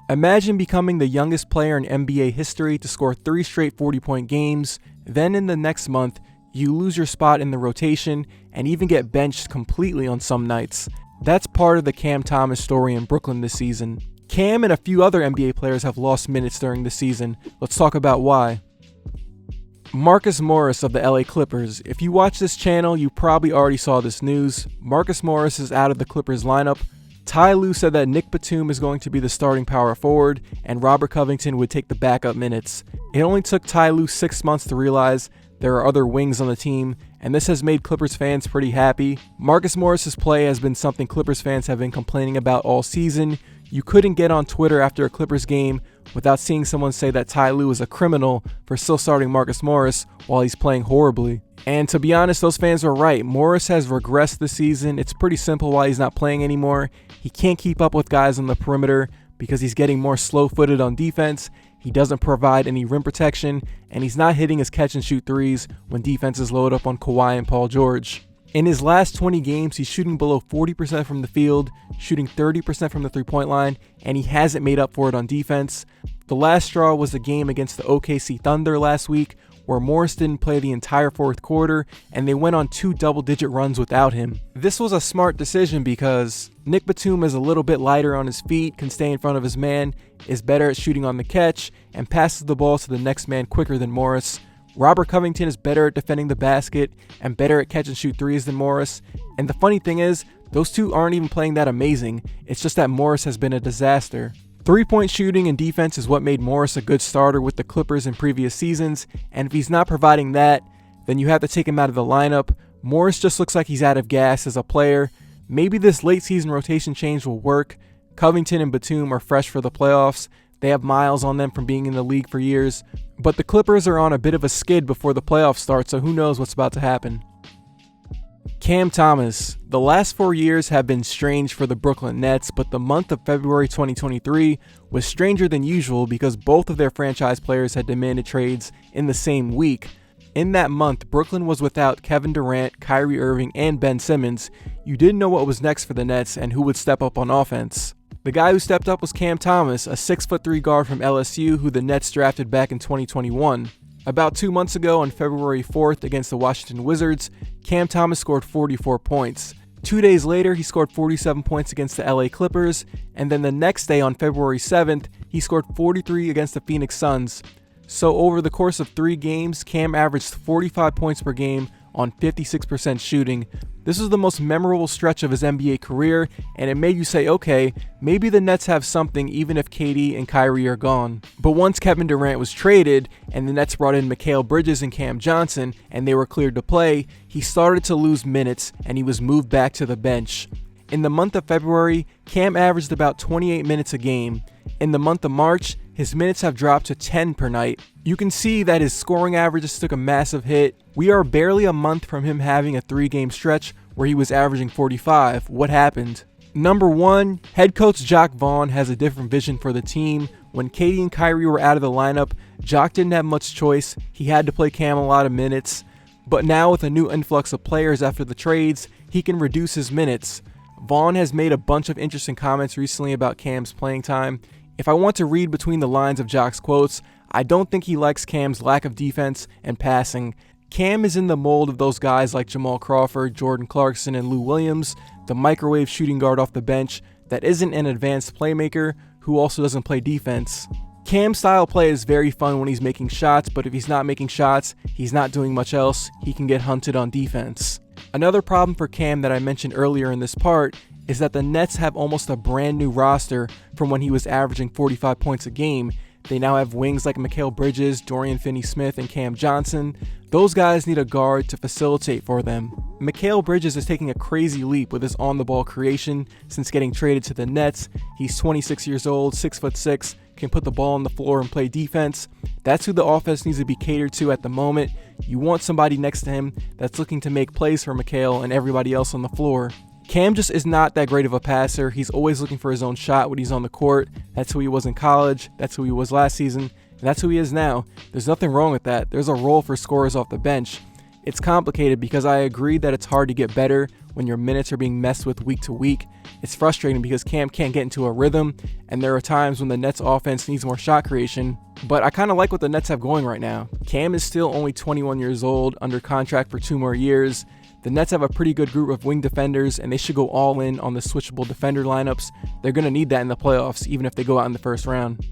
Imagine becoming the youngest player in NBA history to score 3 straight 40-point games, then in the next month, you lose your spot in the rotation and even get benched completely on some nights. That's part of the Cam Thomas story in Brooklyn this season. Cam and a few other NBA players have lost minutes during the season. Let's talk about why. Marcus Morris of the LA Clippers. If you watch this channel, you probably already saw this news. Marcus Morris is out of the Clippers lineup. Ty Lue said that Nick Batum is going to be the starting power forward and Robert Covington would take the backup minutes. It only took Ty Lue 6 months to realize there are other wings on the team, and this has made Clippers fans pretty happy. Marcus Morris's play has been something Clippers fans have been complaining about all season. You couldn't get on Twitter after a Clippers game without seeing someone say that Ty Lue is a criminal for still starting Marcus Morris while he's playing horribly. And to be honest, those fans were right. Morris has regressed this season. It's pretty simple why he's not playing anymore. He can't keep up with guys on the perimeter because he's getting more slow-footed on defense. He doesn't provide any rim protection, and he's not hitting his catch-and-shoot threes when defenses load up on Kawhi and Paul George. In his last 20 games, he's shooting below 40% from the field, shooting 30% from the three-point line, and he hasn't made up for it on defense. The last straw was the game against the OKC Thunder last week, where Morris didn't play the entire fourth quarter, and they went on 2 double-digit runs without him. This was a smart decision because Nick Batum is a little bit lighter on his feet, can stay in front of his man, is better at shooting on the catch, and passes the ball to the next man quicker than Morris. Robert Covington is better at defending the basket and better at catch-and-shoot threes than Morris. And the funny thing is, those two aren't even playing that amazing. It's just that Morris has been a disaster. 3-point shooting and defense is what made Morris a good starter with the Clippers in previous seasons, and if he's not providing that, then you have to take him out of the lineup. Morris just looks like he's out of gas as a player. Maybe this late season rotation change will work. Covington and Batum are fresh for the playoffs. They have miles on them from being in the league for years, but the Clippers are on a bit of a skid before the playoffs start, so who knows what's about to happen. Cam Thomas. The last 4 years have been strange for the Brooklyn Nets, but the month of February 2023 was stranger than usual because both of their franchise players had demanded trades in the same week. In that month, Brooklyn was without Kevin Durant, Kyrie Irving, and Ben Simmons. You didn't know what was next for the Nets and who would step up on offense. The guy who stepped up was Cam Thomas, a 6'3" guard from LSU who the Nets drafted back in 2021. About 2 months ago on February 4th against the Washington Wizards, Cam Thomas scored 44 points. 2 days later, he scored 47 points against the LA Clippers, and then the next day on February 7th, he scored 43 against the Phoenix Suns. So over the course of 3 games, Cam averaged 45 points per game on 56% shooting. This was the most memorable stretch of his NBA career, and it made you say, okay, maybe the Nets have something even if KD and Kyrie are gone. But once Kevin Durant was traded, and the Nets brought in Mikal Bridges and Cam Johnson, and they were cleared to play, he started to lose minutes, and he was moved back to the bench. In the month of February, Cam averaged about 28 minutes a game. In the month of March, his minutes have dropped to 10 per night. You can see that his scoring averages took a massive hit. We are barely a month from him having a 3-game stretch where he was averaging 45. What happened? Number 1, head coach Jacque Vaughn has a different vision for the team. When KD and Kyrie were out of the lineup, Jacque didn't have much choice. He had to play Cam a lot of minutes. But now with a new influx of players after the trades, he can reduce his minutes. Vaughn has made a bunch of interesting comments recently about Cam's playing time. If I want to read between the lines of Jacque's quotes, I don't think he likes Cam's lack of defense and passing. Cam is in the mold of those guys like Jamal Crawford, Jordan Clarkson, and Lou Williams, the microwave shooting guard off the bench that isn't an advanced playmaker who also doesn't play defense. Cam's style play is very fun when he's making shots, but if he's not making shots, he's not doing much else. He can get hunted on defense. Another problem for Cam that I mentioned earlier in this part is that the Nets have almost a brand new roster from when he was averaging 45 points a game. They now have wings like Mikal Bridges, Dorian Finney-Smith, and Cam Johnson. Those guys need a guard to facilitate for them. Mikal Bridges is taking a crazy leap with his on-the-ball creation since getting traded to the Nets. He's 26 years old, 6'6", can put the ball on the floor and play defense. That's who the offense needs to be catered to at the moment. You want somebody next to him that's looking to make plays for Mikal and everybody else on the floor. Cam just is not that great of a passer. He's always looking for his own shot when he's on the court. That's who he was in college. That's who he was last season. And that's who he is now. There's nothing wrong with that. There's a role for scorers off the bench. It's complicated because I agree that it's hard to get better when your minutes are being messed with week to week. It's frustrating because Cam can't get into a rhythm, and there are times when the Nets offense needs more shot creation. But I kind of like what the Nets have going right now. Cam is still only 21 years old, under contract for 2 more years. The Nets have a pretty good group of wing defenders, and they should go all in on the switchable defender lineups. They're going to need that in the playoffs, even if they go out in the first round.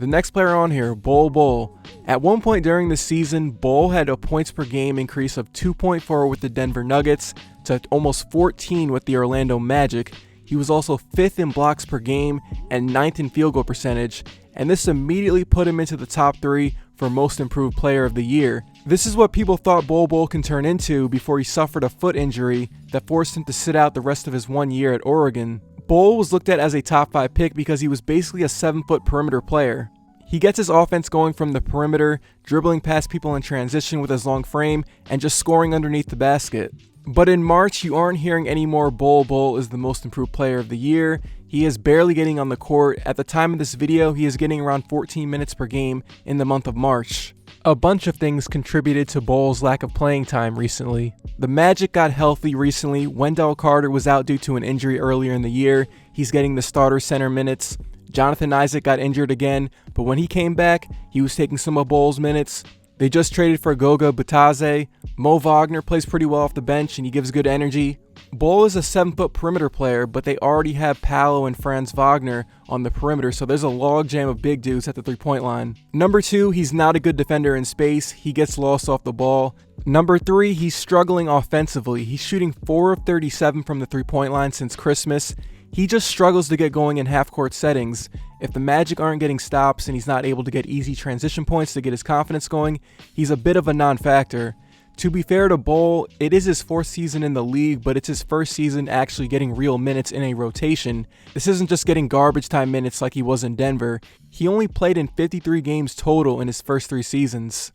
The next player on here, Bol Bol. At one point during the season, Bol had a points per game increase of 2.4 with the Denver Nuggets to almost 14 with the Orlando Magic. He was also 5th in blocks per game and 9th in field goal percentage, and this immediately put him into the top 3 for most improved player of the year. This is what people thought Bol Bol can turn into before he suffered a foot injury that forced him to sit out the rest of his 1 year at Oregon. Bol was looked at as a top 5 pick because he was basically a 7-foot perimeter player. He gets his offense going from the perimeter, dribbling past people in transition with his long frame, and just scoring underneath the basket. But in March, you aren't hearing any more Bol Bol is the most improved player of the year. He is barely getting on the court. At the time of this video, he is getting around 14 minutes per game in the month of March. A bunch of things contributed to Bol's lack of playing time recently. The Magic got healthy recently. Wendell Carter was out due to an injury earlier in the year. He's getting the starter center minutes. Jonathan Isaac got injured again, but when he came back, he was taking some of Bol's minutes. They just traded for Goga Bitadze. Mo Wagner plays pretty well off the bench and he gives good energy. Bol is a 7-foot perimeter player, but they already have Paolo and Franz Wagner on the perimeter, so there's a logjam of big dudes at the 3-point line. Number 2, he's not a good defender in space. He gets lost off the ball. Number 3, he's struggling offensively. He's shooting 4 of 37 from the 3-point line since Christmas. He just struggles to get going in half-court settings. If the Magic aren't getting stops and he's not able to get easy transition points to get his confidence going, he's a bit of a non-factor. To be fair to Bol, it is his 4th season in the league, but it's his first season actually getting real minutes in a rotation. This isn't just getting garbage time minutes like he was in Denver. He only played in 53 games total in his first 3 seasons.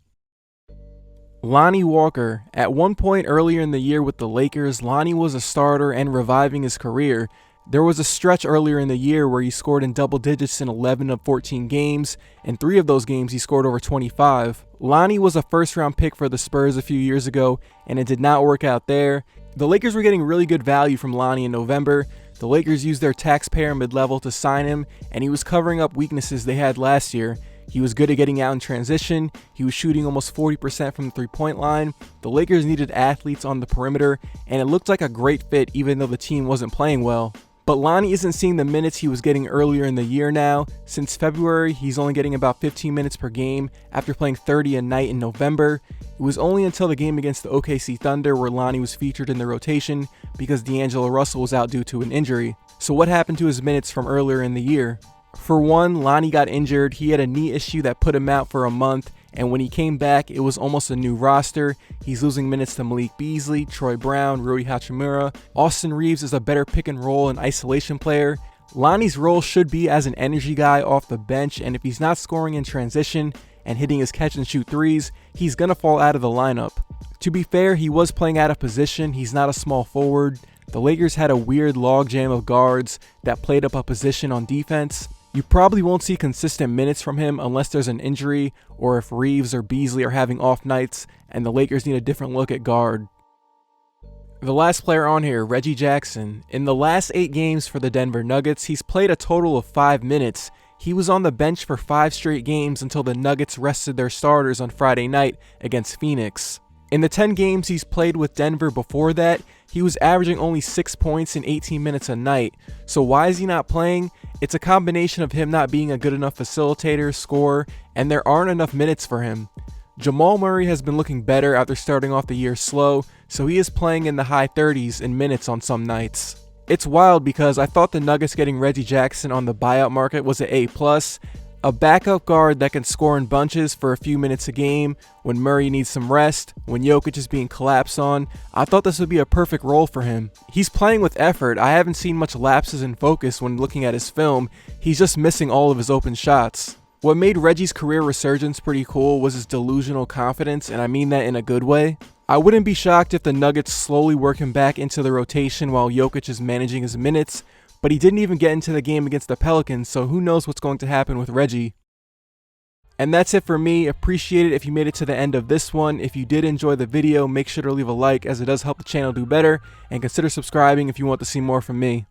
Lonnie Walker. At one point earlier in the year with the Lakers, Lonnie was a starter and reviving his career. There was a stretch earlier in the year where he scored in double digits in 11 of 14 games. In 3 of those games, he scored over 25. Lonnie was a first-round pick for the Spurs a few years ago, and it did not work out there. The Lakers were getting really good value from Lonnie in November. The Lakers used their taxpayer mid-level to sign him, and he was covering up weaknesses they had last year. He was good at getting out in transition. He was shooting almost 40% from the 3-point line. The Lakers needed athletes on the perimeter, and it looked like a great fit even though the team wasn't playing well. But Lonnie isn't seeing the minutes he was getting earlier in the year now. Since February, he's only getting about 15 minutes per game after playing 30 a night in November. It was only until the game against the OKC Thunder where Lonnie was featured in the rotation because D'Angelo Russell was out due to an injury. So what happened to his minutes from earlier in the year? For one, Lonnie got injured. He had a knee issue that put him out for a month, and when he came back, it was almost a new roster. He's losing minutes to Malik Beasley, Troy Brown, Rui Hachimura. Austin Reeves is a better pick and roll and isolation player. Lonnie's role should be as an energy guy off the bench, and if he's not scoring in transition and hitting his catch and shoot threes, he's gonna fall out of the lineup. To be fair, he was playing out of position. He's not a small forward. The Lakers had a weird logjam of guards that played up a position on defense. You probably won't see consistent minutes from him unless there's an injury or if Reeves or Beasley are having off nights and the Lakers need a different look at guard. The last player on here, Reggie Jackson. In the last 8 games for the Denver Nuggets, he's played a total of 5 minutes. He was on the bench for 5 straight games until the Nuggets rested their starters on Friday night against Phoenix. In the 10 games he's played with Denver before that, he was averaging only 6 points in 18 minutes a night. So why is he not playing? It's a combination of him not being a good enough facilitator, scorer, and there aren't enough minutes for him. Jamal Murray has been looking better after starting off the year slow, so he is playing in the high 30s in minutes on some nights. It's wild because I thought the Nuggets getting Reggie Jackson on the buyout market was an A+. A backup guard that can score in bunches for a few minutes a game when Murray needs some rest, when Jokic is being collapsed on. I thought this would be a perfect role for him. He's playing with effort. I haven't seen much lapses in focus when looking at his film. He's just missing all of his open shots. What made Reggie's career resurgence pretty cool was his delusional confidence, and I mean that in a good way. I wouldn't be shocked if the Nuggets slowly work him back into the rotation while Jokic is managing his minutes, but he didn't even get into the game against the Pelicans, so who knows what's going to happen with Reggie. And that's it for me. Appreciate it if you made it to the end of this one. If you did enjoy the video, make sure to leave a like as it does help the channel do better, and consider subscribing if you want to see more from me.